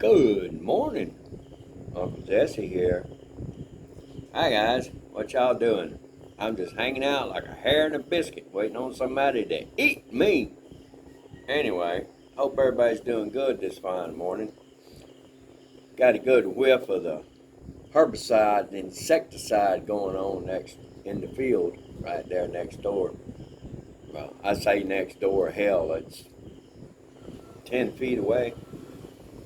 Good morning. Uncle Jesse here. Hi guys, what y'all doing? I'm just hanging out like a hare in a biscuit, waiting on somebody to eat me. Anyway, hope everybody's doing good this fine morning. Got a good whiff of the herbicide and insecticide going on next in the field right there next door. Well, I say next door, hell, it's 10 feet away.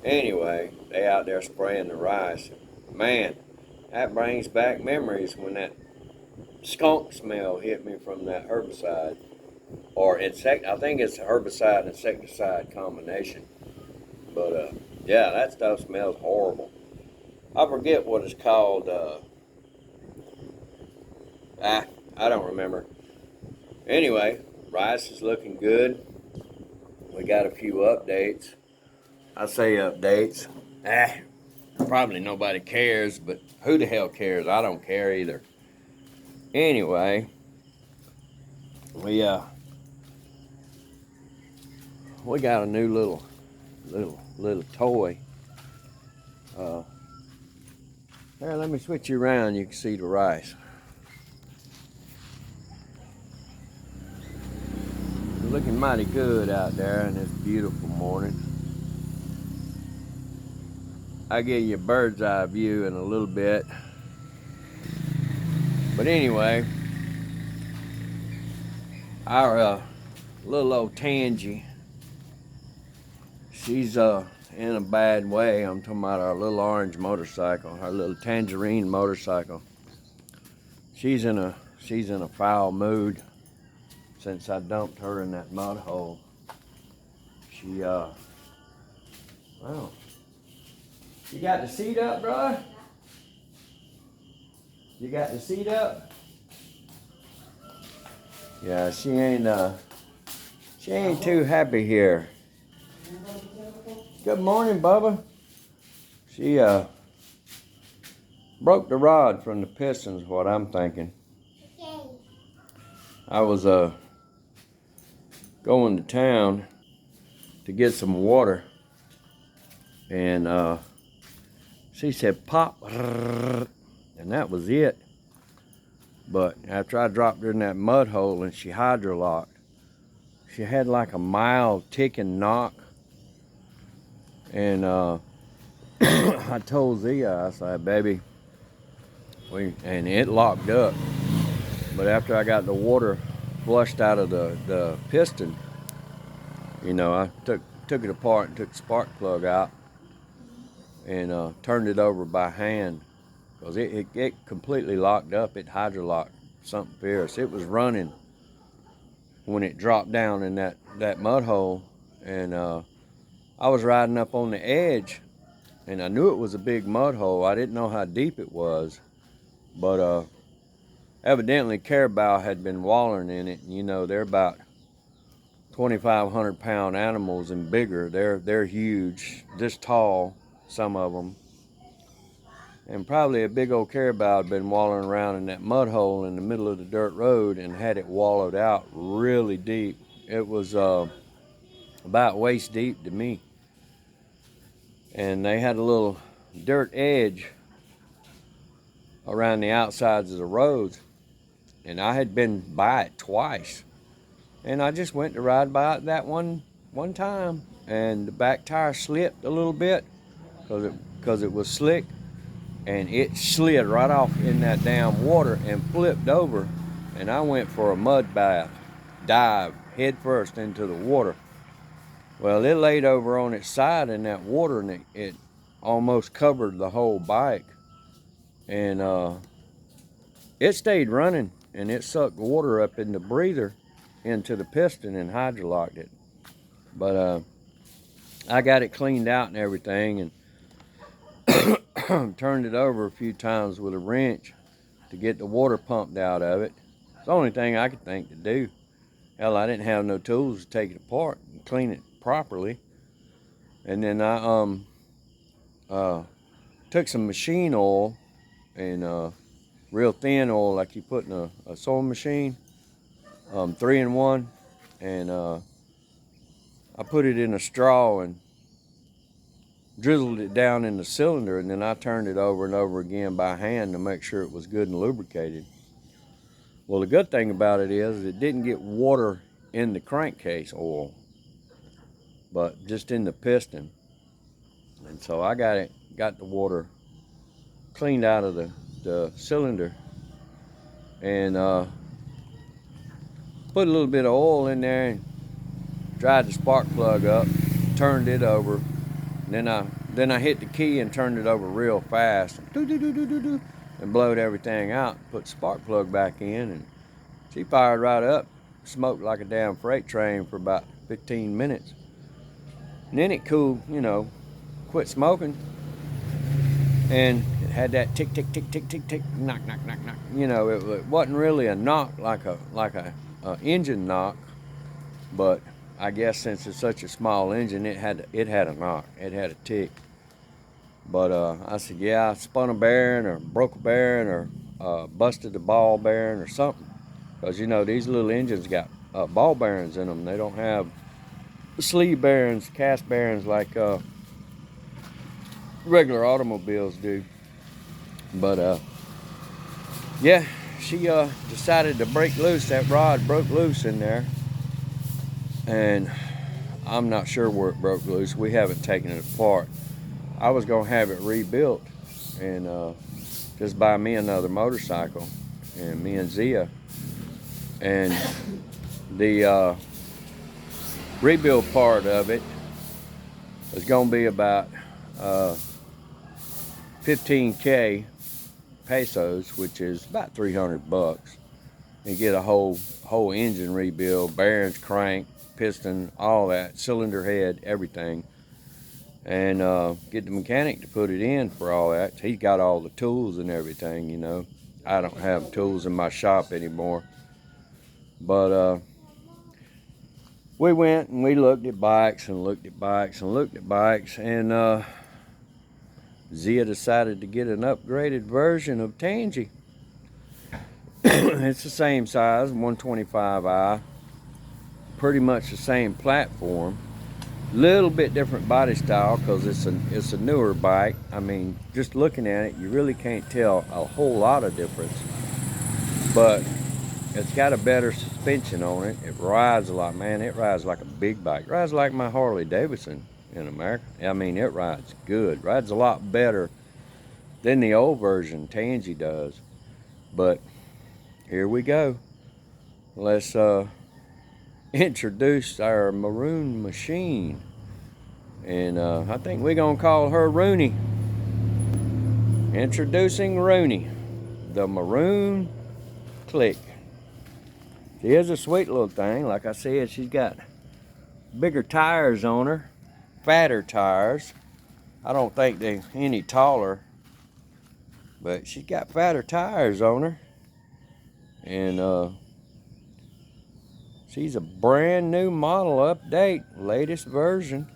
Anyway, they out there spraying the rice. Man, that brings back memories when that skunk smell hit me from that herbicide. Or I think it's a herbicide insecticide combination. But yeah, that stuff smells horrible. I forget what it's called. I don't remember. Anyway, rice is looking good. We got a few updates. I say updates. Probably nobody cares, but who the hell cares? I don't care either. Anyway, we got a new little toy. Here, let me switch you around. You can see the rice. It's looking mighty good out there in this beautiful morning. I'll give you a bird's eye view in a little bit. But anyway, our little old Tangy, she's in a bad way. I'm talking about our little orange motorcycle, our little tangerine motorcycle. She's in a foul mood since I dumped her in that mud hole. She well, you got the seat up, bro? You got the seat up? Yeah, she ain't too happy here. Good morning, Bubba. She broke the rod from the pistons, what I'm thinking. I was going to town to get some water, and she said pop, and that was it. But after I dropped her in that mud hole and she hydrolocked, she had like a mild ticking knock. And I told Zia, I said, baby, and it locked up. But after I got the water flushed out of the piston, I took it apart and took the spark plug out and turned it over by hand, because it completely locked up. It hydrolocked something fierce. It was running when it dropped down in that mud hole, and I was riding up on the edge, and I knew it was a big mud hole. I didn't know how deep it was, but evidently caribou had been wallering in it. They're about 2,500 pound animals and bigger. They're huge, this tall, some of them. And probably a big old caribou had been wallowing around in that mud hole in the middle of the dirt road and had it wallowed out really deep. It was about waist deep to me. And they had a little dirt edge around the outsides of the roads. And I had been by it twice. And I just went to ride by it that one time. And the back tire slipped a little bit because it was slick. And it slid right off in that damn water and flipped over, and I went for a mud bath, dive head first into the water. Well, it laid over on its side in that water, and it almost covered the whole bike, and it stayed running, and it sucked water up in the breather into the piston and hydrolocked it. But I got it cleaned out and everything, and turned it over a few times with a wrench to get the water pumped out of it. It's the only thing I could think to do. Hell, I didn't have no tools to take it apart and clean it properly. And then I took some machine oil, and real thin oil like you put in a sewing machine, 3-in-1, and I put it in a straw and drizzled it down in the cylinder, and then I turned it over and over again by hand to make sure it was good and lubricated. Well, the good thing about it is it didn't get water in the crankcase oil, but just in the piston. And so I got the water cleaned out of the cylinder, and put a little bit of oil in there and dried the spark plug up, turned it over, and then I hit the key and turned it over real fast, and blowed everything out, put the spark plug back in, and she fired right up, smoked like a damn freight train for about 15 minutes. And then it cooled, quit smoking, and it had that tick, tick, tick, tick, tick, tick, knock, knock, knock, knock. It wasn't really a knock like a engine knock, but I guess since it's such a small engine, it had a knock, it had a tick. But I said, yeah, I spun a bearing or broke a bearing or busted the ball bearing or something. Because, these little engines got ball bearings in them. They don't have sleeve bearings, cast bearings like regular automobiles do. But, yeah, she decided to break loose. That rod broke loose in there. And I'm not sure where it broke loose. We haven't taken it apart. I was going to have it rebuilt and just buy me another motorcycle, and me and Zia. And the rebuild part of it is going to be about 15K pesos, which is about $300. You get a whole engine rebuild, bearings, crank, piston, all that, cylinder head, everything. And get the mechanic to put it in for all that. He's got all the tools and everything, I don't have tools in my shop anymore. But we went and we looked at bikes and looked at bikes and looked at bikes, and Zia decided to get an upgraded version of Tangy. It's the same size, 125i, pretty much the same platform. Little bit different body style because it's a newer bike. I mean, just looking at it, you really can't tell a whole lot of difference. But it's got a better suspension on it. It rides a lot, man. It rides like a big bike. It rides like my Harley Davidson in America. I mean, it rides good. Rides a lot better than the old version Tangy does. But here we go. Let's introduce our maroon machine, and I think we're gonna call her Rooney. Introducing Rooney, the maroon click. She is a sweet little thing. Like I said, she's got bigger tires on her, fatter tires. I don't think they're any taller, but she's got fatter tires on her, and she's a brand new model update, latest version.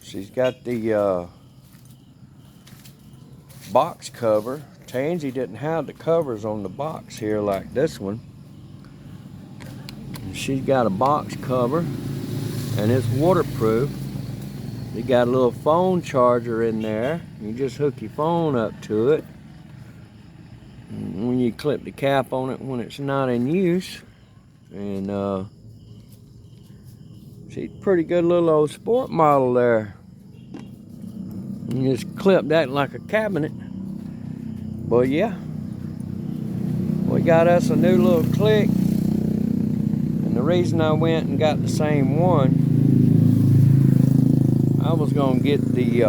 She's got the box cover. Tansy didn't have the covers on the box here like this one. And she's got a box cover, and it's waterproof. You got a little phone charger in there. You just hook your phone up to it. And when you clip the cap on it when it's not in use. And she's a pretty good little old sport model there. You just clip that like a cabinet. But yeah, we got us a new little click. And the reason I went and got the same one, I was gonna get the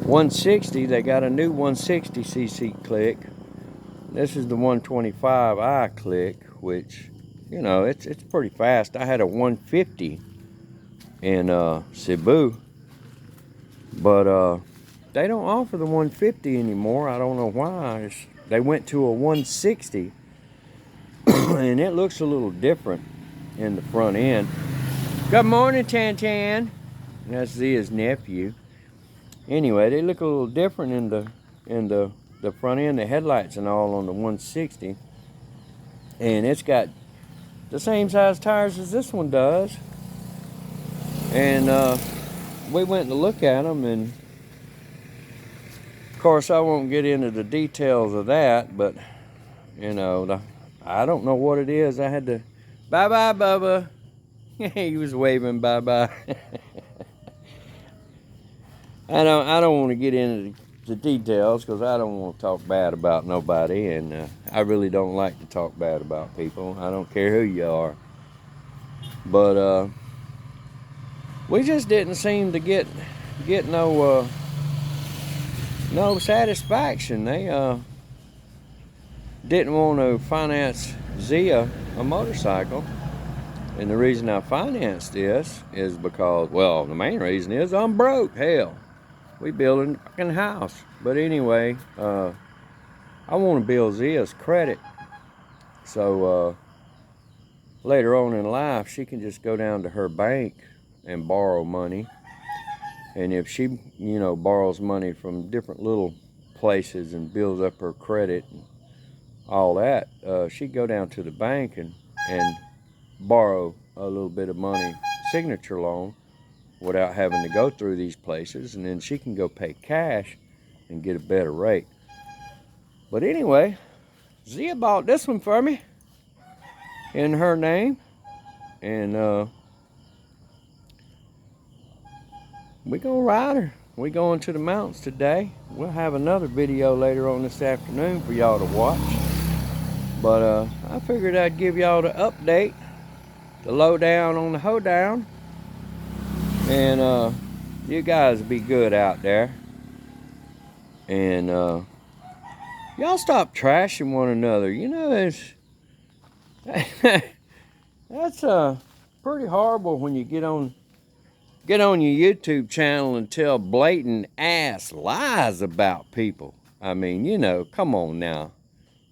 160. They got a new 160cc click. This is the 125i click, which, it's pretty fast. I had a 150 in Cebu, but they don't offer the 150 anymore. I don't know why. They went to a 160, and it looks a little different in the front end. Good morning, Tan. That's Zia's nephew. Anyway, they look a little different in the front end, the headlights and all on the 160. And it's got the same size tires as this one does. And we went to look at them, and of course I won't get into the details of that, but you know, I don't know what it is. I had to, bye-bye, Bubba. He was waving bye-bye. I don't want to get into the details because I don't want to talk bad about nobody, and I really don't like to talk bad about people. I don't care who you are. But we just didn't seem to get no satisfaction. They didn't want to finance Zia a motorcycle. And the reason I financed this is because, well, the main reason is I'm broke. Hell, we building a fucking house. But anyway, I want to build Zia's credit. So later on in life, she can just go down to her bank and borrow money. And if she, you know, borrows money from different little places and builds up her credit and all that, she'd go down to the bank and borrow a little bit of money, signature loan, without having to go through these places, and then she can go pay cash and get a better rate. But anyway, Zia bought this one for me in her name, and we gonna ride her. We going to the mountains today. We'll have another video later on this afternoon for y'all to watch. But I figured I'd give y'all the update, the lowdown on the hoedown. And you guys be good out there. And y'all stop trashing one another. You know, it's that's pretty horrible when you get on your YouTube channel and tell blatant ass lies about people. I mean, you know, come on now.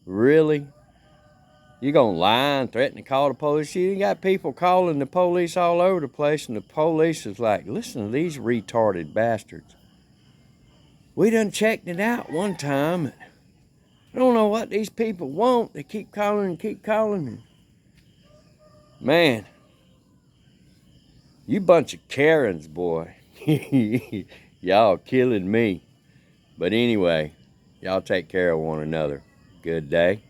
Really? You gonna lie and threaten to call the police? You got people calling the police all over the place, and the police is like, listen to these retarded bastards. We done checked it out one time. I don't know what these people want. They keep calling and keep calling. Man, you bunch of Karens, boy. Y'all killing me. But anyway, y'all take care of one another. Good day.